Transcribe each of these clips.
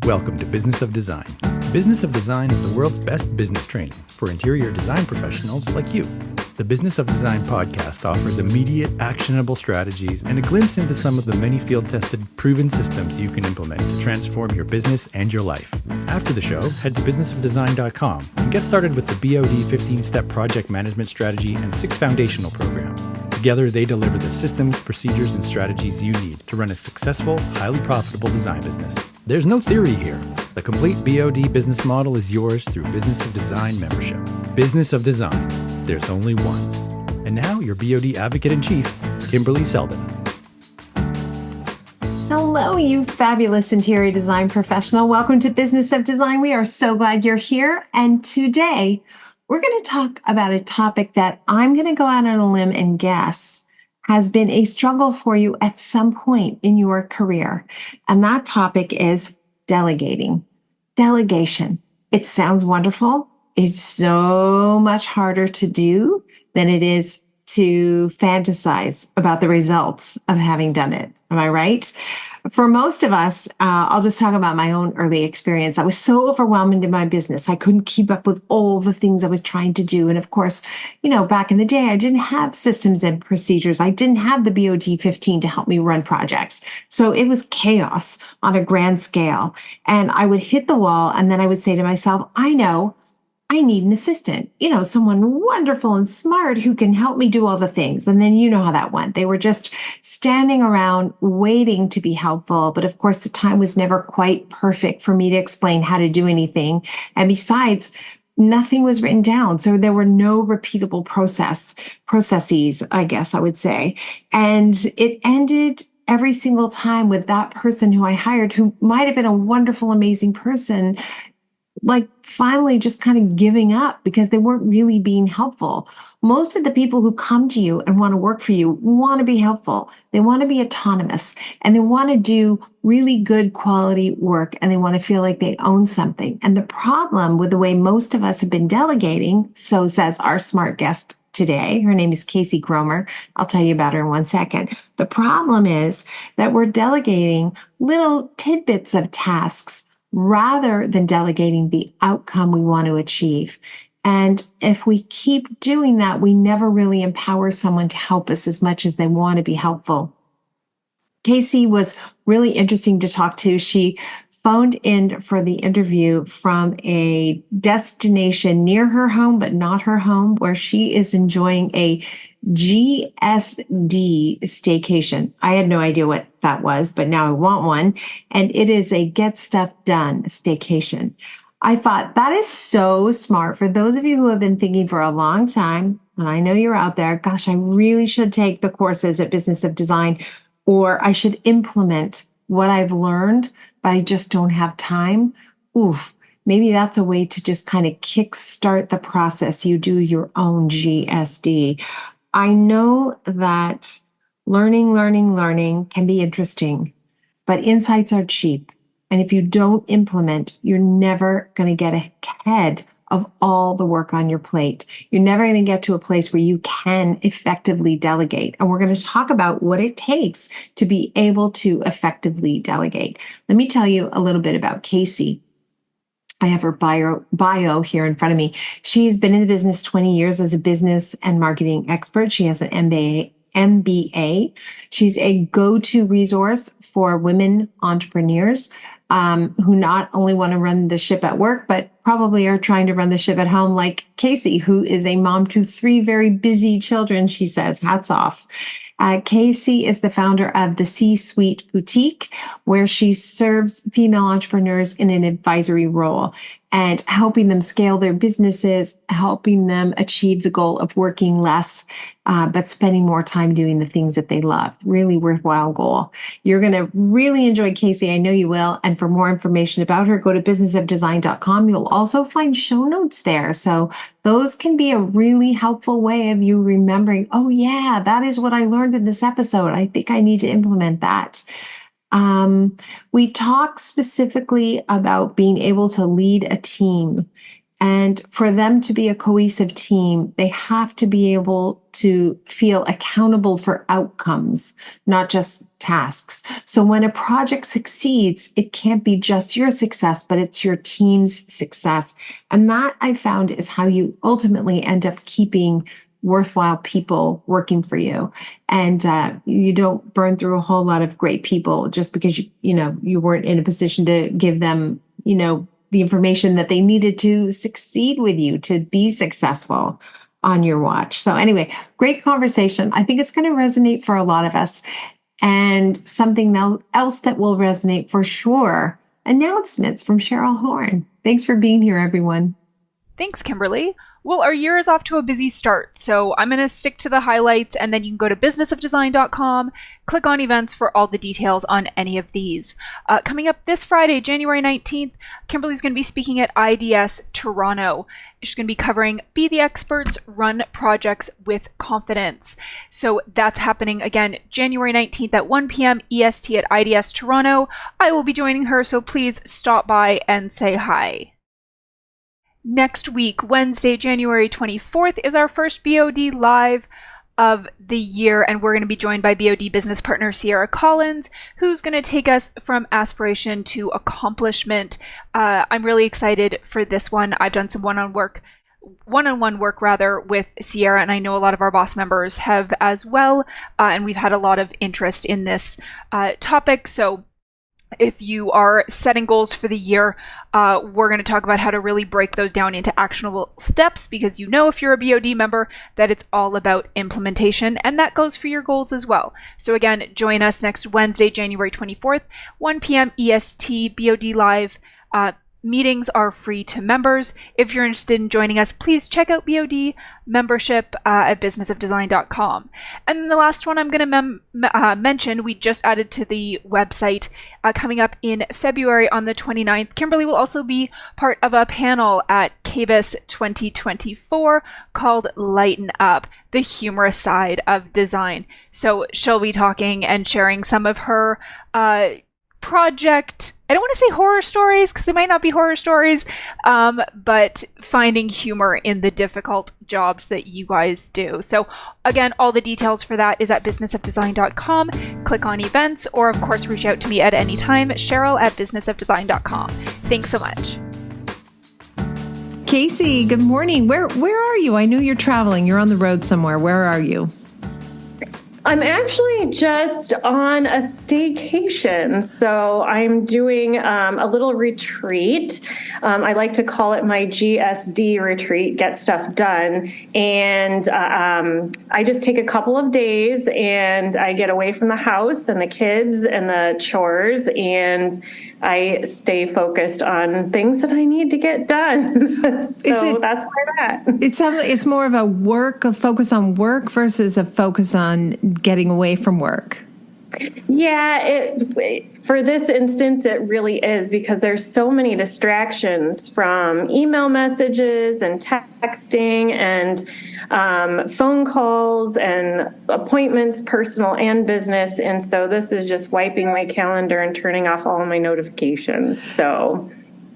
Welcome to Business of Design. Business of Design is the world's best business training for interior design professionals like you. The Business of Design podcast offers immediate, actionable strategies and a glimpse into some of the many field-tested, proven systems you can implement to transform your business and your life. After the show, head to businessofdesign.com and get started with the BOD 15-step project management strategy and 6 foundational programs. Together, they deliver the systems, procedures, and strategies you need to run a successful, highly profitable design business. There's no theory here. The complete BOD business model is yours through Business of Design membership. Business of Design. There's only one. And now, your BOD Advocate-in-Chief, Kimberley Seldon. Hello, you fabulous interior design professional. Welcome to Business of Design. We are so glad you're here. And today, we're going to talk about a topic that I'm going to go out on a limb and guess has been a struggle for you at some point in your career. And that topic is delegating. Delegation. It sounds wonderful. It's so much harder to do than it is to fantasize about the results of having done it. Am I right? For most of us, I'll just talk about my own early experience. I was so overwhelmed in my business. I couldn't keep up with all the things I was trying to do. And of course, back in the day, I didn't have systems and procedures. I didn't have the BOD 15 to help me run projects. So it was chaos on a grand scale. And I would hit the wall and then I would say to myself, I know I need an assistant, someone wonderful and smart who can help me do all the things. And then you know how that went. They were just standing around waiting to be helpful. But of course, the time was never quite perfect for me to explain how to do anything. And besides, nothing was written down. So there were no repeatable processes, I guess I would say. And it ended every single time with that person who I hired, who might have been a wonderful, amazing person, finally just kind of giving up because they weren't really being helpful. Most of the people who come to you and want to work for you want to be helpful. They want to be autonomous and they want to do really good quality work and they want to feel like they own something. And the problem with the way most of us have been delegating, so says our smart guest today, her name is Casey Gromer. I'll tell you about her in 1 second. The problem is that we're delegating little tidbits of tasks rather than delegating the outcome we want to achieve. And if we keep doing that, we never really empower someone to help us as much as they want to be helpful. Casey was really interesting to talk to. She phoned in for the interview from a destination near her home, but not her home, where she is enjoying a GSD staycation. I had no idea what that was, but now I want one. And it is a get stuff done staycation. I thought that is so smart for those of you who have been thinking for a long time. And I know you're out there. Gosh, I really should take the courses at Business of Design, or I should implement what I've learned, but I just don't have time. Oof. Maybe that's a way to just kind of kickstart the process. You do your own GSD. I know that learning can be interesting, but insights are cheap. And if you don't implement, you're never going to get ahead of all the work on your plate. You're never going to get to a place where you can effectively delegate. And we're going to talk about what it takes to be able to effectively delegate. Let me tell you a little bit about Casey. I have her bio here in front of me. She's been in the business 20 years as a business and marketing expert. She has an MBA. She's a go-to resource for women entrepreneurs who not only want to run the ship at work, but probably are trying to run the ship at home, like Casey, who is a mom to 3 very busy children, she says. Hats off. Casey is the founder of the C-Suite Boutique, where she serves female entrepreneurs in an advisory role and helping them scale their businesses, helping them achieve the goal of working less, but spending more time doing the things that they love. Really worthwhile goal. You're going to really enjoy Casey. I know you will. And for more information about her, go to businessofdesign.com. You'll also find show notes there. So those can be a really helpful way of you remembering, oh yeah, that is what I learned in this episode. I think I need to implement that. We talk specifically about being able to lead a team And for them to be a cohesive team, they have to be able to feel accountable for outcomes, not just tasks. So when a project succeeds, it can't be just your success, but it's your team's success. And that I found is how you ultimately end up keeping worthwhile people working for you. And you don't burn through a whole lot of great people just because you weren't in a position to give them, the information that they needed to succeed with you, to be successful on your watch. So anyway, great conversation. I think it's going to resonate for a lot of us. And something else that will resonate for sure, announcements from Cheryl Horn. Thanks for being here, everyone. Thanks, Kimberly. Well, our year is off to a busy start, so I'm going to stick to the highlights, and then you can go to businessofdesign.com, click on events for all the details on any of these. Coming up this Friday, January 19th, Kimberly's going to be speaking at IDS Toronto. She's going to be covering Be the Experts, Run Projects with Confidence. So that's happening again, January 19th at 1 p.m. EST at IDS Toronto. I will be joining her, so please stop by and say hi. Next week, Wednesday, January 24th, is our first BOD Live of the year, and we're going to be joined by BOD business partner Sierra Collins, who's going to take us from aspiration to accomplishment. I'm really excited for this one. I've done some one-on-one work with Sierra, and I know a lot of our boss members have as well, and we've had a lot of interest in this topic. So if you are setting goals for the year, we're going to talk about how to really break those down into actionable steps, because if you're a BOD member that it's all about implementation, and that goes for your goals as well. So again, join us next Wednesday, January 24th, 1 p.m. EST, BOD Live. Meetings are free to members. If you're interested in joining us, please check out BOD membership at businessofdesign.com. And then the last one I'm going to mention, we just added to the website coming up in February on the 29th. Kimberly will also be part of a panel at KBIS 2024 called Lighten Up, the humorous side of design. So she'll be talking and sharing some of her project, I don't want to say horror stories because they might not be horror stories, but finding humor in the difficult jobs that you guys do. So again, all the details for that is at businessofdesign.com. Click on events, or of course reach out to me at any time, Cheryl at businessofdesign.com. Thanks so much. Casey, good morning. Where are you? I know you're traveling. You're on the road somewhere. Where are you? I'm actually just on a staycation. So I'm doing a little retreat. I like to call it my GSD retreat, get stuff done. And I just take a couple of days and I get away from the house and the kids and the chores, and I stay focused on things that I need to get done. So that's where I'm at. It sounds like it's more of a focus on work versus a focus on getting away from work. Yeah, for this instance, it really is, because there's so many distractions from email messages and texting and phone calls and appointments, personal and business. And so this is just wiping my calendar and turning off all my notifications. So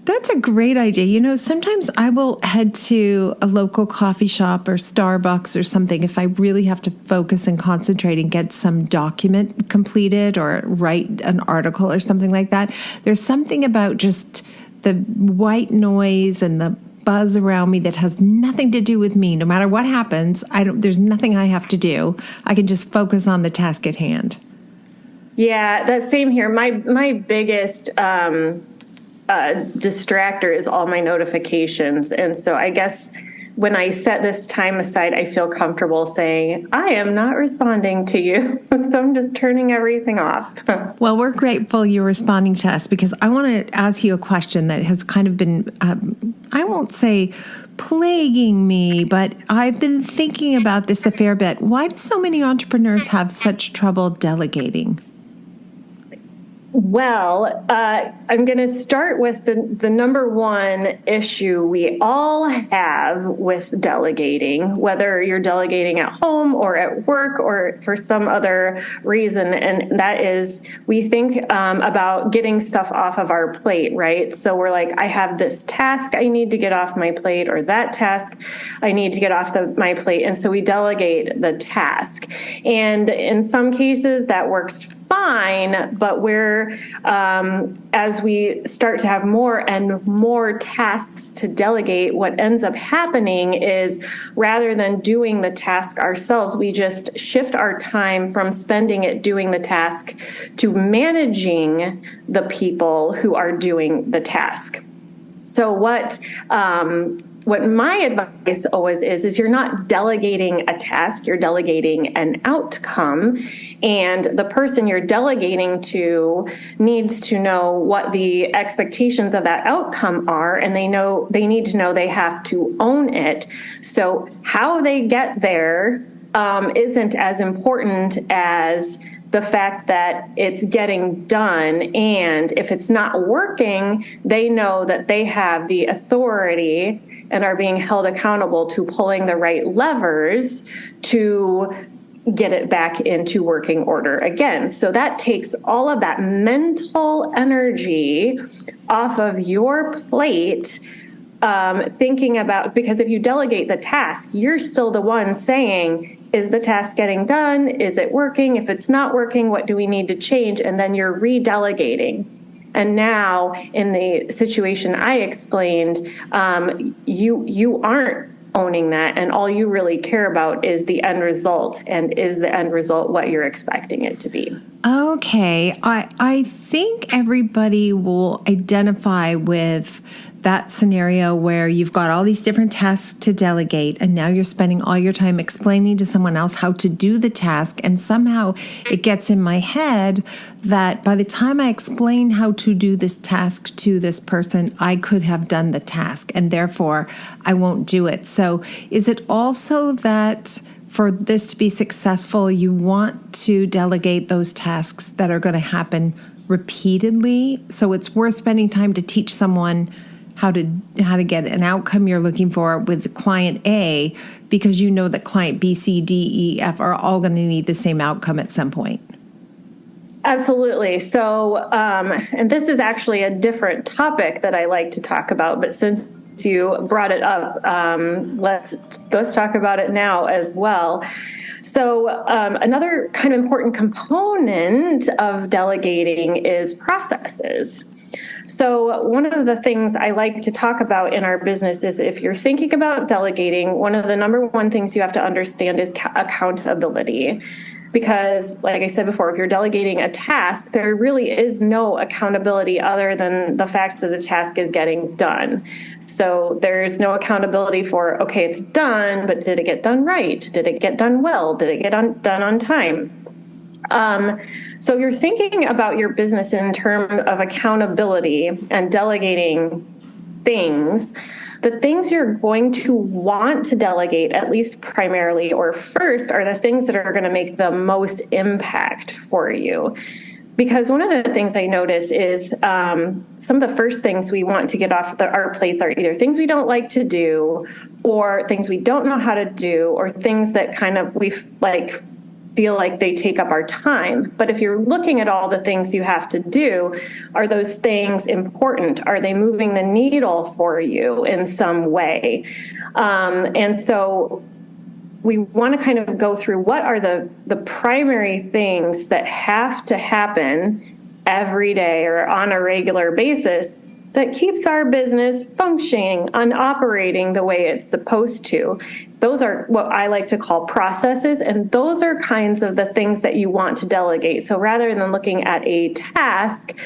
that's a great idea. Sometimes I will head to a local coffee shop or Starbucks or something if I really have to focus and concentrate and get some document completed or write an article or something like that. There's something about just the white noise and the buzz around me that has nothing to do with me. No matter what happens, there's nothing I have to do. I can just focus on the task at hand. Yeah, that's same here. My biggest distractor is all my notifications. And so I guess when I set this time aside, I feel comfortable saying, I am not responding to you. So I'm just turning everything off. Well, we're grateful you're responding to us, because I want to ask you a question that has kind of been, I won't say plaguing me, but I've been thinking about this a fair bit. Why do so many entrepreneurs have such trouble delegating? Well, I'm going to start with the number one issue we all have with delegating, whether you're delegating at home or at work or for some other reason. And that is, we think about getting stuff off of our plate, right? So we're like, I have this task I need to get off my plate, or that task I need to get off my plate. And so we delegate the task. And in some cases that works fine, but as we start to have more and more tasks to delegate, what ends up happening is rather than doing the task ourselves, we just shift our time from spending it doing the task to managing the people who are doing the task. So what my advice always is you're not delegating a task, you're delegating an outcome. And the person you're delegating to needs to know what the expectations of that outcome are, and they need to know they have to own it. So how they get there isn't as important as the fact that it's getting done. And if it's not working, they know that they have the authority and are being held accountable to pulling the right levers to get it back into working order again. So that takes all of that mental energy off of your plate, thinking about, because if you delegate the task, you're still the one saying, is the task getting done? Is it working? If it's not working, what do we need to change? And then you're redelegating. And now in the situation I explained, you aren't owning that, and all you really care about is the end result, and is the end result what you're expecting it to be. Okay, I think everybody will identify with that scenario where you've got all these different tasks to delegate, and now you're spending all your time explaining to someone else how to do the task, and somehow it gets in my head that by the time I explain how to do this task to this person, I could have done the task, and therefore I won't do it. So is it also that for this to be successful, you want to delegate those tasks that are going to happen repeatedly? So it's worth spending time to teach someone how to get an outcome you're looking for with client A, because you know that client B, C, D, E, F are all going to need the same outcome at some point. Absolutely. So, and this is actually a different topic that I like to talk about, but since you brought it up, let's talk about it now as well. So another kind of important component of delegating is processes. So one of the things I like to talk about in our business is, if you're thinking about delegating, one of the number one things you have to understand is accountability. Because, like I said before, if you're delegating a task, there really is no accountability other than the fact that the task is getting done. So there's no accountability for, okay, it's done, but did it get done right? Did it get done well? Did it get done on time? So you're thinking about your business in terms of accountability and delegating things. The things you're going to want to delegate, at least primarily or first, are the things that are going to make the most impact for you. Because one of the things I notice is some of the first things we want to get off our plates are either things we don't like to do, or things we don't know how to do, or things that kind of feel like they take up our time. But if you're looking at all the things you have to do, are those things important? Are they moving the needle for you in some way? And so we want to kind of go through what are the primary things that have to happen every day or on a regular basis that keeps our business functioning and operating the way it's supposed to. Those are what I like to call processes, and those are kinds of the things that you want to delegate. So rather than looking at a task,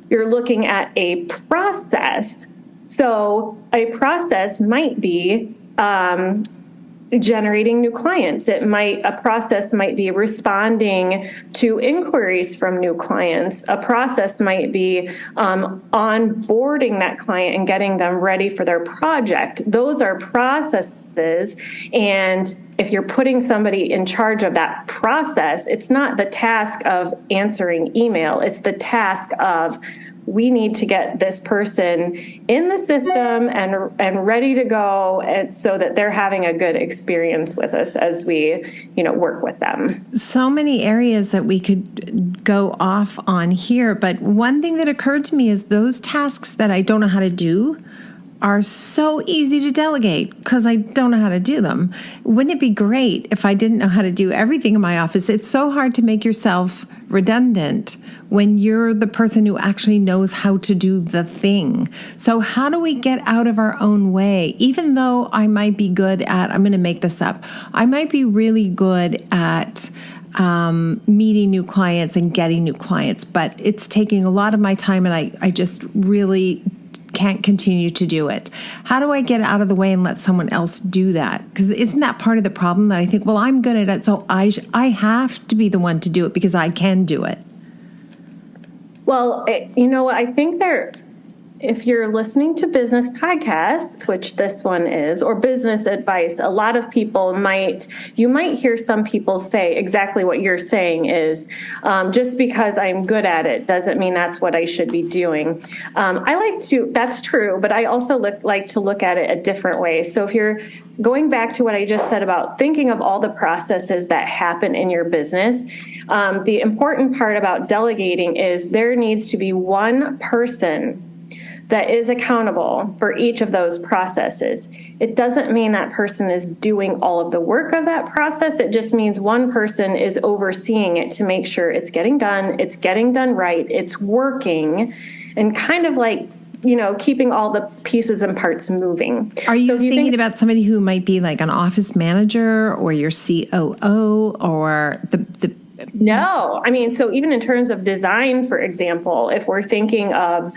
you're looking at a process. So a process might be generating new clients. A process might be responding to inquiries from new clients. A process might be onboarding that client and getting them ready for their project. Those are processes And if you're putting somebody in charge of that process, it's not the task of answering email. It's the task of, we need to get this person in the system and ready to go, and so that they're having a good experience with us as we, work with them. So many areas that we could go off on here, but one thing that occurred to me is those tasks that I don't know how to do are so easy to delegate because I don't know how to do them. Wouldn't it be great if I didn't know how to do everything in my office? It's so hard to make yourself redundant when you're the person who actually knows how to do the thing. So how do we get out of our own way? Even though I might be good at, I'm going to make this up, I might be really good at meeting new clients and getting new clients, but it's taking a lot of my time, and I just really can't continue to do it. How do I get out of the way and let someone else do that? Because isn't that part of the problem, that I think, well, I'm good at it, so I have to be the one to do it because I can do it? Well, I think if you're listening to business podcasts, which this one is, or business advice, a lot of people you might hear some people say exactly what you're saying is, just because I'm good at it doesn't mean that's what I should be doing. That's true, but I also like to look at it a different way. So if you're going back to what I just said about thinking of all the processes that happen in your business, the important part about delegating is there needs to be one person that is accountable for each of those processes. It doesn't mean that person is doing all of the work of that process. It just means one person is overseeing it to make sure it's getting done right, it's working, and kind of like, keeping all the pieces and parts moving. Are you thinking about somebody who might be like an office manager or your COO or the No, so even in terms of design, for example, if we're thinking of,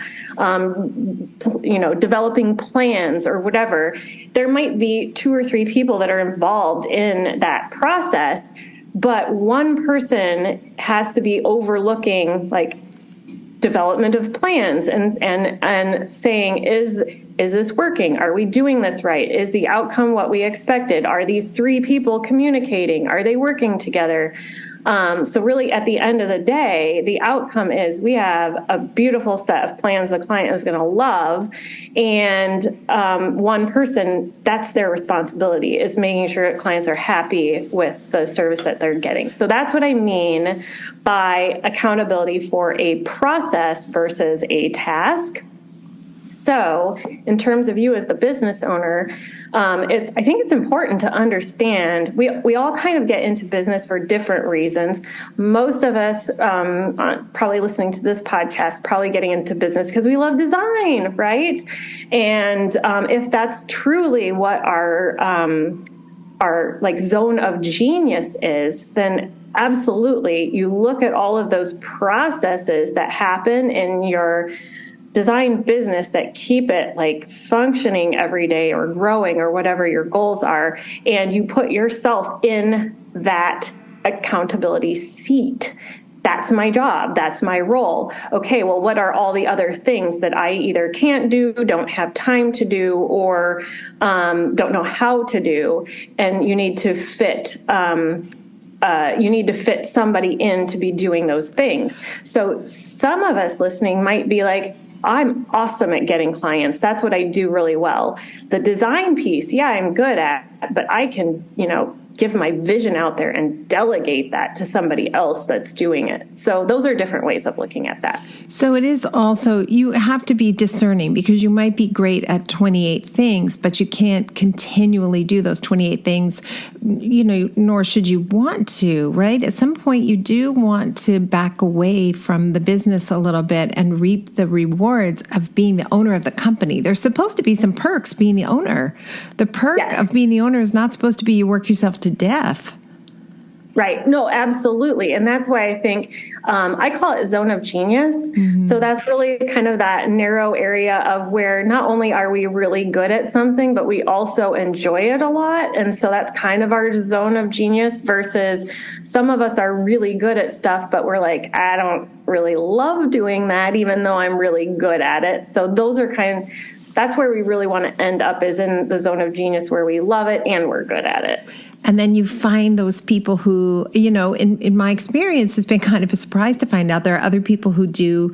developing plans or whatever, there might be 2 or 3 people that are involved in that process, but one person has to be overlooking like development of plans and saying, is this working? Are we doing this right? Is the outcome what we expected? Are these 3 people communicating? Are they working together? So really, at the end of the day, the outcome is we have a beautiful set of plans the client is going to love, and one person, that's their responsibility, is making sure that clients are happy with the service that they're getting. So that's what I mean by accountability for a process versus a task. So in terms of you as the business owner, I think it's important to understand we all kind of get into business for different reasons. Most of us probably listening to this podcast, probably getting into business because we love design, right? And if that's truly what our like zone of genius is, then absolutely you look at all of those processes that happen in your design business that keep it like functioning every day or growing or whatever your goals are, and you put yourself in that accountability seat. That's my job. That's my role. Okay, well, what are all the other things that I either can't do, don't have time to do, or don't know how to do? And you need to fit somebody in to be doing those things. So some of us listening might be like, I'm awesome at getting clients. That's what I do really well. The design piece, yeah, I'm good at, but I can, give my vision out there and delegate that to somebody else that's doing it. So those are different ways of looking at that. So it is also, you have to be discerning, because you might be great at 28 things, but you can't continually do those 28 things, nor should you want to, right? At some point you do want to back away from the business a little bit and reap the rewards of being the owner of the company. There's supposed to be some perks being the owner. The perk of being the owner is not supposed to be you work yourself to death. Right. No, absolutely. And that's why I think I call it zone of genius. Mm-hmm. So that's really kind of that narrow area of where not only are we really good at something, but we also enjoy it a lot. And so that's kind of our zone of genius, versus some of us are really good at stuff, but we're like, I don't really love doing that, even though I'm really good at it. So those are that's where we really want to end up, is in the zone of genius where we love it and we're good at it. And then you find those people who, in my experience, it's been kind of a surprise to find out there are other people who do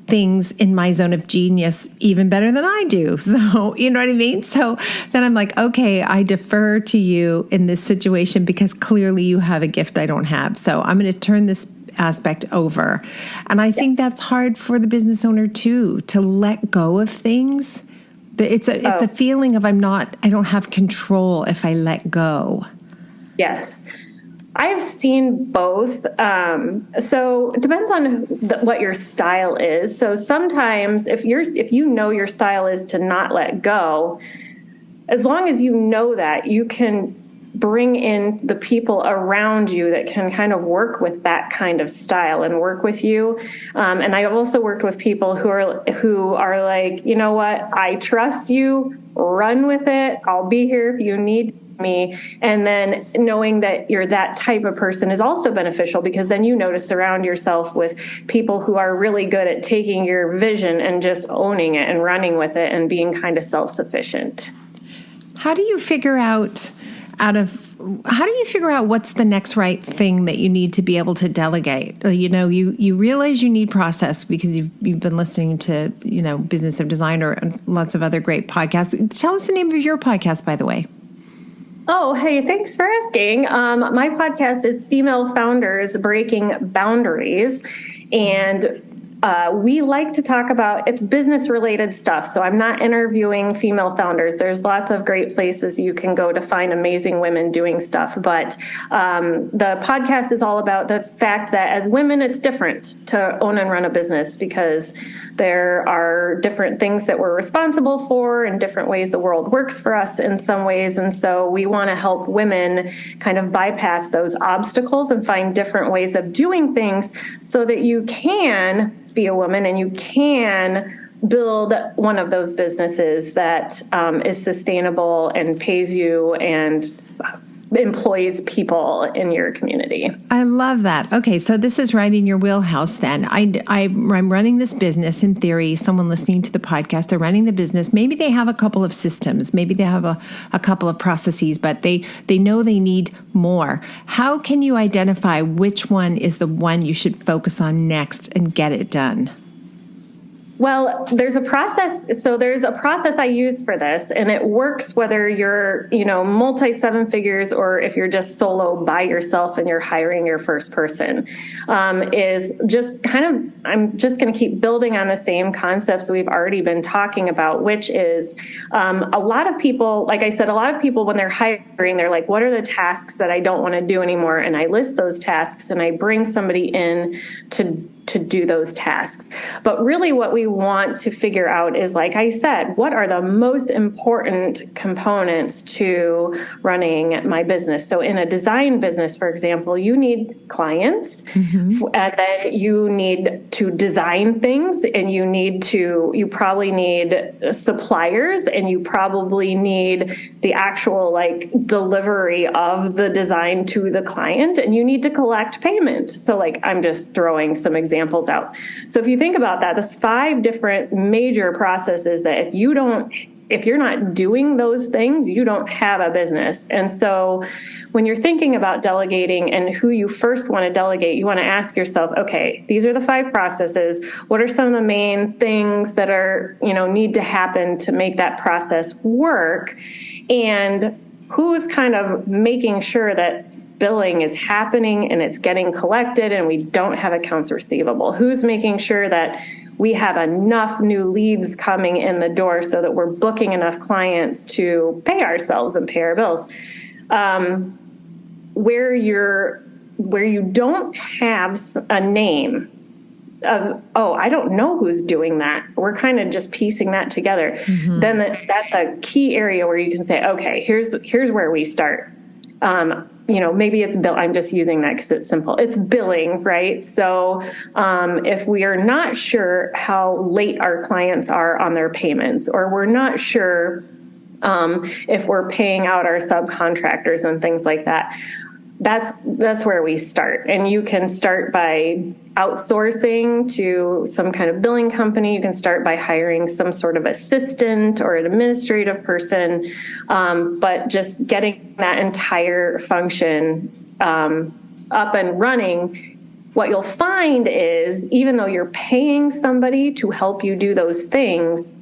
things in my zone of genius even better than I do. So, you know what I mean? So then I'm like, okay, I defer to you in this situation because clearly you have a gift I don't have. So I'm going to turn this aspect over. And I think that's hard for the business owner too, to let go of things. It's a feeling of I don't have control if I let go. Yes. I've seen both. So it depends on what your style is. So sometimes if you know your style is to not let go, as long as you know that, you can bring in the people around you that can kind of work with that kind of style and work with you. And I've also worked with people who are like, you know what, I trust you, run with it. I'll be here if you need me. And then knowing that you're that type of person is also beneficial, because then you know to surround yourself with people who are really good at taking your vision and just owning it and running with it and being kind of self-sufficient. How do you figure out what's the next right thing that you need to be able to delegate? You realize you need process because you've been listening to, Business of Design and lots of other great podcasts. Tell us the name of your podcast, by the way. Oh, hey, thanks for asking. My podcast is Female Founders Breaking Boundaries, and we like to talk about, it's business related stuff. So I'm not interviewing female founders. There's lots of great places you can go to find amazing women doing stuff. But the podcast is all about the fact that as women, it's different to own and run a business, because there are different things that we're responsible for and different ways the world works for us in some ways. And so we want to help women kind of bypass those obstacles and find different ways of doing things so that you can be a woman and you can build one of those businesses that is sustainable and pays you and employs people in your community. I love that. Okay, so this is right in your wheelhouse then. I'm running this business in theory. Someone listening to the podcast, they're running the business. Maybe they have a couple of systems. Maybe they have a couple of processes, but they know they need more. How can you identify which one is the one you should focus on next and get it done? Well, there's a process. So there's a process I use for this, and it works whether you're, multi seven figures or if you're just solo by yourself and you're hiring your first person. Is just kind of, I'm just going to keep building on the same concepts we've already been talking about, which is a lot of people, like I said, a lot of people when they're hiring, they're like, what are the tasks that I don't want to do anymore? And I list those tasks and I bring somebody in to do those tasks. But really what we want to figure out is, like I said, what are the most important components to running my business? So in a design business, for example, you need clients, and then you need to design things, and you probably need suppliers, and you probably need the actual delivery of the design to the client, and you need to collect payment. So I'm just throwing some examples out. So if you think about that, there's 5 different major processes that if you're not doing those things, you don't have a business. And so when you're thinking about delegating and who you first want to delegate, you want to ask yourself, okay, these are the 5 processes. What are some of the main things that are, need to happen to make that process work? And who's kind of making sure that billing is happening and it's getting collected and we don't have accounts receivable? Who's making sure that we have enough new leads coming in the door so that we're booking enough clients to pay ourselves and pay our bills? Where you don't have a name of, I don't know who's doing that, we're kind of just piecing that together, then that's a key area where you can say, okay, here's where we start. Maybe it's bill. I'm just using that because it's simple. It's billing, right? So if we are not sure how late our clients are on their payments, or we're not sure if we're paying out our subcontractors and things like that, that's where we start. And you can start by outsourcing to some kind of billing company. You can start by hiring some sort of assistant or an administrative person, but just getting that entire function up and running. What you'll find is, even though you're paying somebody to help you do those things,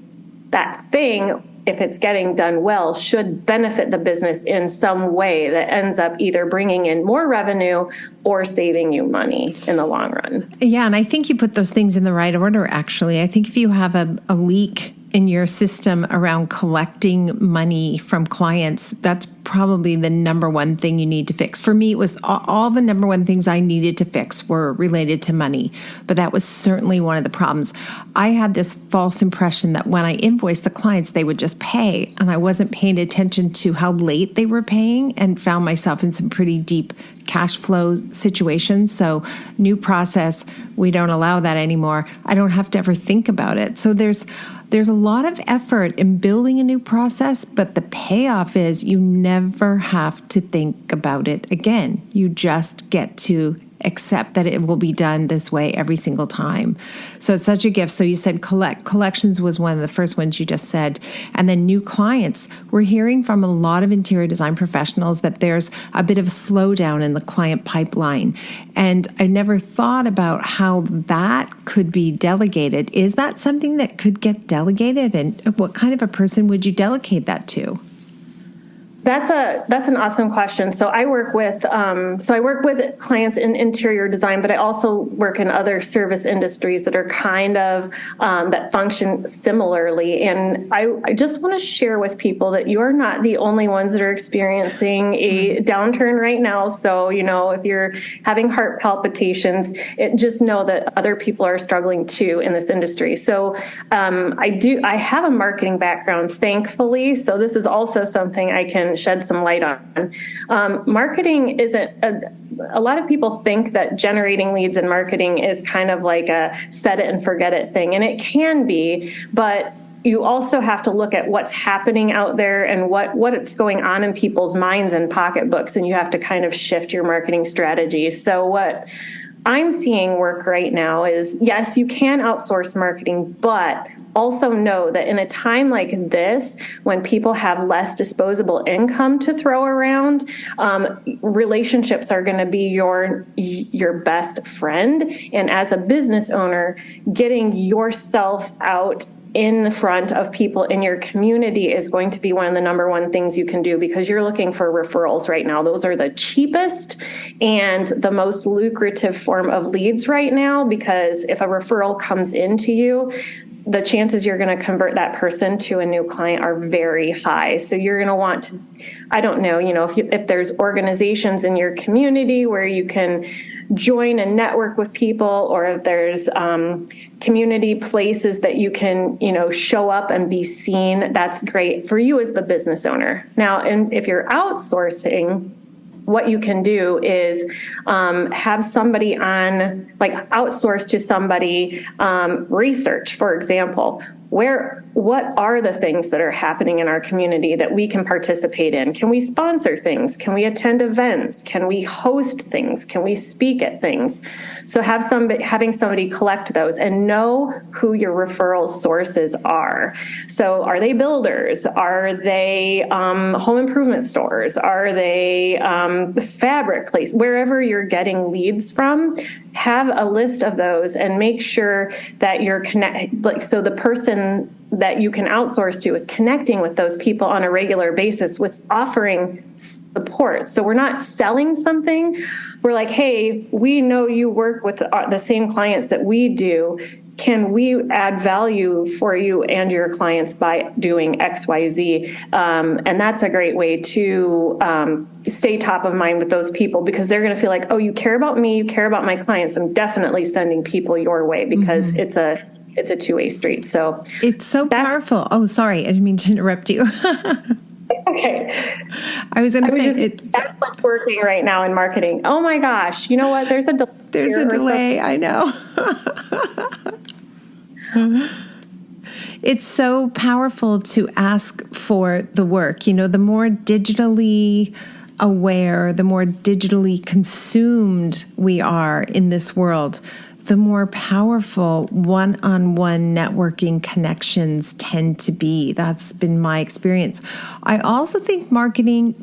that thing, if it's getting done well, should benefit the business in some way that ends up either bringing in more revenue or saving you money in the long run. Yeah, and I think you put those things in the right order, actually. I think if you have a leak in your system around collecting money from clients, that's probably the number one thing you need to fix. For me, it was all the number one things I needed to fix were related to money, but that was certainly one of the problems. I had this false impression that when I invoiced the clients, they would just pay, and I wasn't paying attention to how late they were paying and found myself in some pretty deep cash flow situations. So new process, we don't allow that anymore. I don't have to ever think about it. So there's a lot of effort in building a new process, but the payoff is you never have to think about it again. You just get to accept that it will be done this way every single time. So it's such a gift. So you said collections was one of the first ones you just said. And then new clients. We're hearing from a lot of interior design professionals that there's a bit of a slowdown in the client pipeline. And I never thought about how that could be delegated. Is that something that could get delegated? And what kind of a person would you delegate that to? That's an awesome question. So I work with clients in interior design, but I also work in other service industries that are kind of that function similarly. And I just want to share with people that you're not the only ones that are experiencing a downturn right now. So, if you're having heart palpitations, just know that other people are struggling too in this industry. So I have a marketing background, thankfully. So this is also something I can shed some light on. Marketing isn't a lot of people think that generating leads in marketing is kind of like a set it and forget it thing. And it can be, but you also have to look at what's happening out there and what it's going on in people's minds and pocketbooks. And you have to kind of shift your marketing strategy. So what I'm seeing work right now is, yes, you can outsource marketing, but also know that in a time like this, when people have less disposable income to throw around, relationships are going to be your best friend. And as a business owner, getting yourself out in front of people in your community is going to be one of the number one things you can do, because you're looking for referrals right now. Those are the cheapest and the most lucrative form of leads right now, because if a referral comes into you, the chances you're going to convert that person to a new client are very high. So you're going to want to, I don't know, if there's organizations in your community where you can join and network with people, or if there's community places that you can, show up and be seen, that's great for you as the business owner. Now, and if you're outsourcing, what you can do is have somebody outsource to somebody research, for example. What are the things that are happening in our community that we can participate in? Can we sponsor things? Can we attend events? Can we host things? Can we speak at things? So having somebody collect those and know who your referral sources are. So are they builders? Are they home improvement stores? Are they fabric place? Wherever you're getting leads from, have a list of those and make sure that you're so the person that you can outsource to is connecting with those people on a regular basis with offering support. So we're not selling something. We're like, hey, we know you work with the same clients that we do. Can we add value for you and your clients by doing X, Y, Z? And that's a great way to stay top of mind with those people, because they're going to feel like, oh, you care about me, you care about my clients. I'm definitely sending people your way, because it's a two-way street. So it's so powerful. Oh, sorry. I didn't mean to interrupt you. Okay. I was going to say that's what's working right now in marketing. Oh my gosh. You know what? There's a delay. I know. It's so powerful to ask for the work. The more digitally aware, the more digitally consumed we are in this world, the more powerful one-on-one networking connections tend to be. That's been my experience. I also think marketing,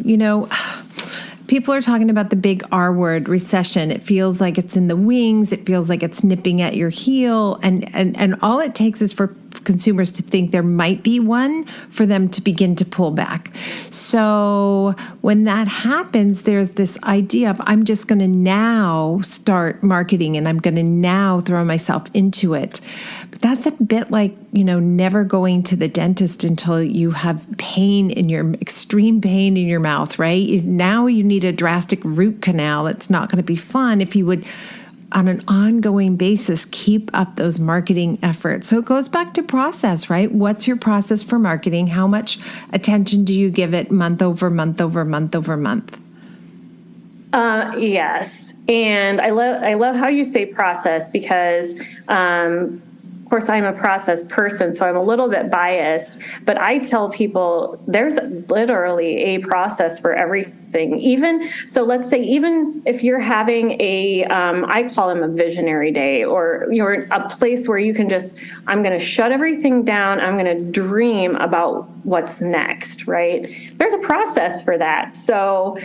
people are talking about the big R word, recession. It feels like it's in the wings. It feels like it's nipping at your heel. And all it takes is for consumers to think there might be one for them to begin to pull back. So when that happens, there's this idea of I'm just going to now start marketing and I'm going to now throw myself into it. But that's a bit like, never going to the dentist until you have extreme pain in your mouth, right? Now you need a drastic root canal. It's not going to be fun if you would, on an ongoing basis, keep up those marketing efforts. So it goes back to process, right? What's your process for marketing? How much attention do you give it month over month over month over month? Yes. And I love how you say process because, of course, I'm a process person, so I'm a little bit biased, but I tell people there's literally a process for everything. Let's say even if you're having I call them a visionary day, or you're a place where you can I'm going to shut everything down. I'm going to dream about what's next, right? There's a process for that. So,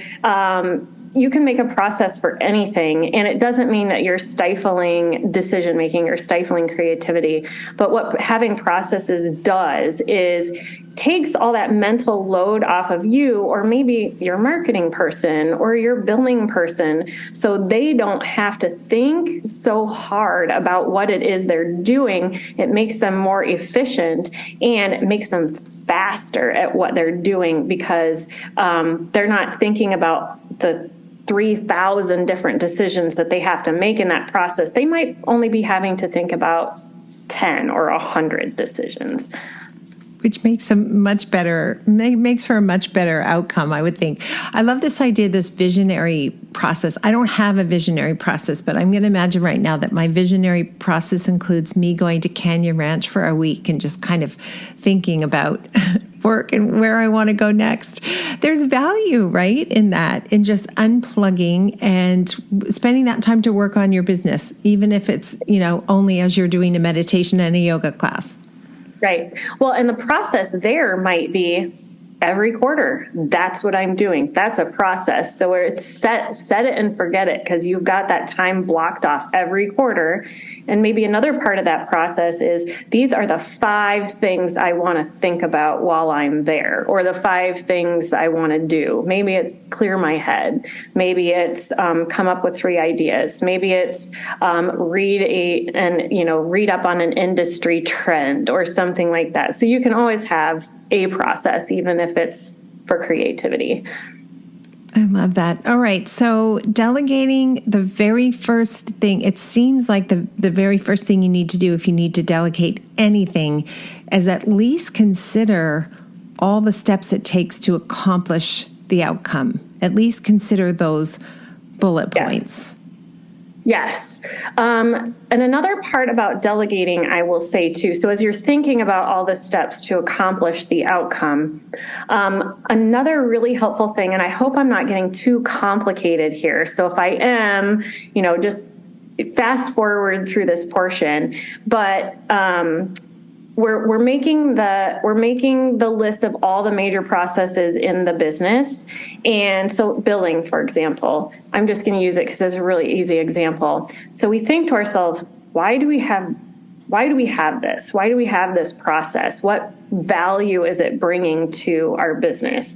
you can make a process for anything, and it doesn't mean that you're stifling decision-making or stifling creativity. But what having processes does is takes all that mental load off of you, or maybe your marketing person or your billing person, so they don't have to think so hard about what it is they're doing. It makes them more efficient, and it makes them faster at what they're doing because they're not thinking about the 3,000 different decisions that they have to make in that process. They might only be having to think about 10 or 100 decisions. Which makes for a much better outcome, I would think. I love this idea, this visionary process. I don't have a visionary process, but I'm going to imagine right now that my visionary process includes me going to Canyon Ranch for a week and just kind of thinking about work and where I want to go next. There's value, right, in that, in just unplugging and spending that time to work on your business, even if it's, only as you're doing a meditation and a yoga class. Right. Well, and the process there might be every quarter. That's what I'm doing. That's a process. So where it's set it and forget it, because you've got that time blocked off every quarter. And maybe another part of that process is these are the 5 things I want to think about while I'm there, or the 5 things I want to do. Maybe it's clear my head. Maybe it's come up with 3 ideas. Maybe it's read up on an industry trend or something like that. So you can always have a process, even if it's for creativity. I love that. All right. So delegating, the very first thing, it seems like the very first thing you need to do if you need to delegate anything is at least consider all the steps it takes to accomplish the outcome. At least consider those bullet points. Yes. And another part about delegating, I will say too, so as you're thinking about all the steps to accomplish the outcome, another really helpful thing, and I hope I'm not getting too complicated here. So if I am, just fast forward through this portion, but, we're making the list of all the major processes in the business. And so billing, for example, I'm just going to use it because it's a really easy example. So we think to ourselves, why do we have this? Why do we have this process? What value is it bringing to our business?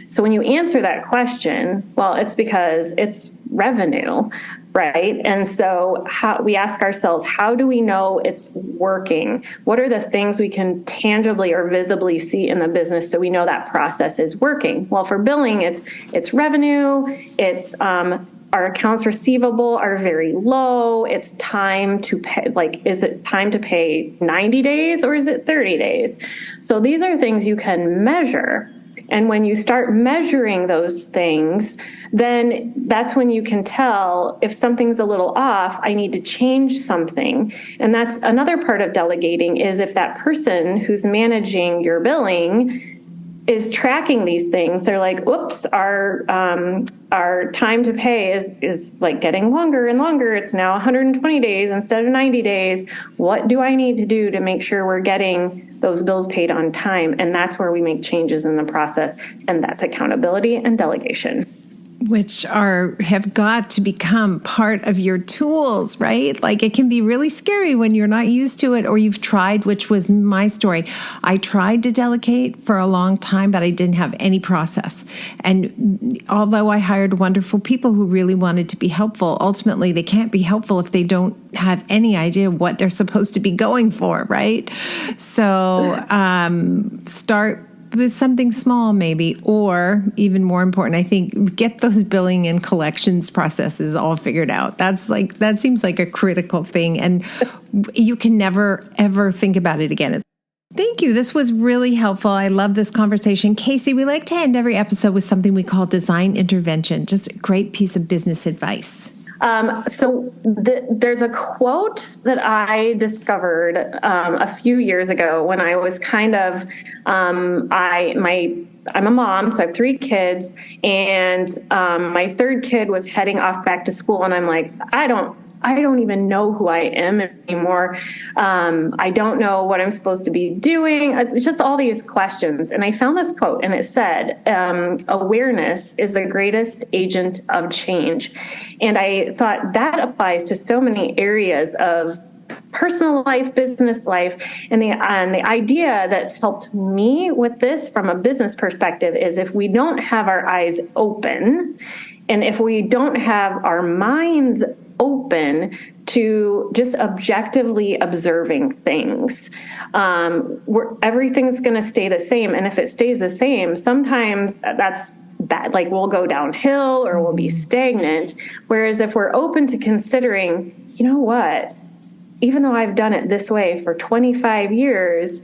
So when you answer that question, well, it's because it's revenue, right? And so we ask ourselves, how do we know it's working? What are the things we can tangibly or visibly see in the business so we know that process is working? Well, for billing, it's revenue, it's our accounts receivable are very low. It's time to pay. Is it time to pay 90 days or is it 30 days? So these are things you can measure. And when you start measuring those things, then that's when you can tell if something's a little off, I need to change something. And that's another part of delegating, is if that person who's managing your billing is tracking these things. They're like, oops, our time to pay is like getting longer and longer. It's now 120 days instead of 90 days. What do I need to do to make sure we're getting those bills paid on time? And that's where we make changes in the process. And that's accountability and delegation. Which have got to become part of your tools, right? Like it can be really scary when you're not used to it or you've tried, which was my story. I tried to delegate for a long time, but I didn't have any process. And although I hired wonderful people who really wanted to be helpful, ultimately they can't be helpful if they don't have any idea what they're supposed to be going for, right? So start with something small maybe, or even more important, I think, get those billing and collections processes all figured out. That seems like a critical thing, and you can never, ever think about it again. Thank you. This was really helpful. I love this conversation. Casey, we like to end every episode with something we call design intervention, just a great piece of business advice. There's a quote that I discovered a few years ago when I was kind of, I'm a mom, so I have 3 kids, and my 3rd kid was heading off back to school, and I'm like, I don't even know who I am anymore. I don't know what I'm supposed to be doing. It's just all these questions. And I found this quote, and it said, awareness is the greatest agent of change. And I thought that applies to so many areas of personal life, business life. And the idea that's helped me with this from a business perspective is if we don't have our eyes open, and if we don't have our minds open to just objectively observing things, everything's going to stay the same. And if it stays the same, sometimes that's bad. Like we'll go downhill or we'll be stagnant. Whereas if we're open to considering, you know what, even though I've done it this way for 25 years,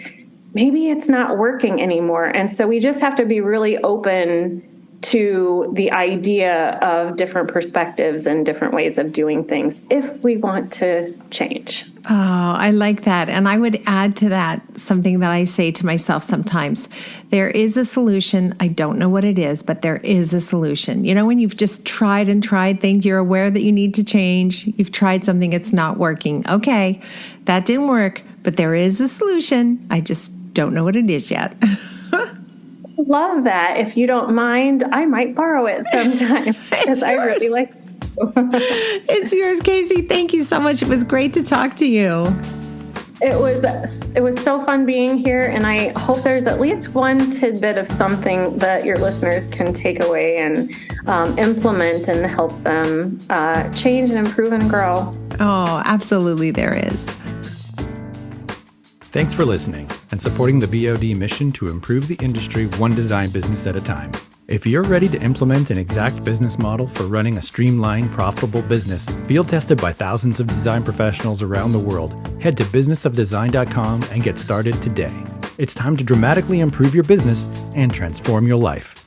maybe it's not working anymore. And so we just have to be really open to the idea of different perspectives and different ways of doing things if we want to change. Oh, I like that. And I would add to that something that I say to myself sometimes. There is a solution. I don't know what it is, but there is a solution. You know, when you've just tried and tried things, you're aware that you need to change. You've tried something, it's not working. Okay, that didn't work, but there is a solution. I just don't know what it is yet. Love that. If you don't mind, I might borrow it sometime because I really like it. It's yours, Casey. Thank you so much. It was great to talk to you. It was so fun being here, and I hope there's at least one tidbit of something that your listeners can take away and implement and help them change and improve and grow. Oh, absolutely there is. Thanks for listening and supporting the BOD mission to improve the industry one design business at a time. If you're ready to implement an exact business model for running a streamlined, profitable business, field tested by thousands of design professionals around the world, head to businessofdesign.com and get started today. It's time to dramatically improve your business and transform your life.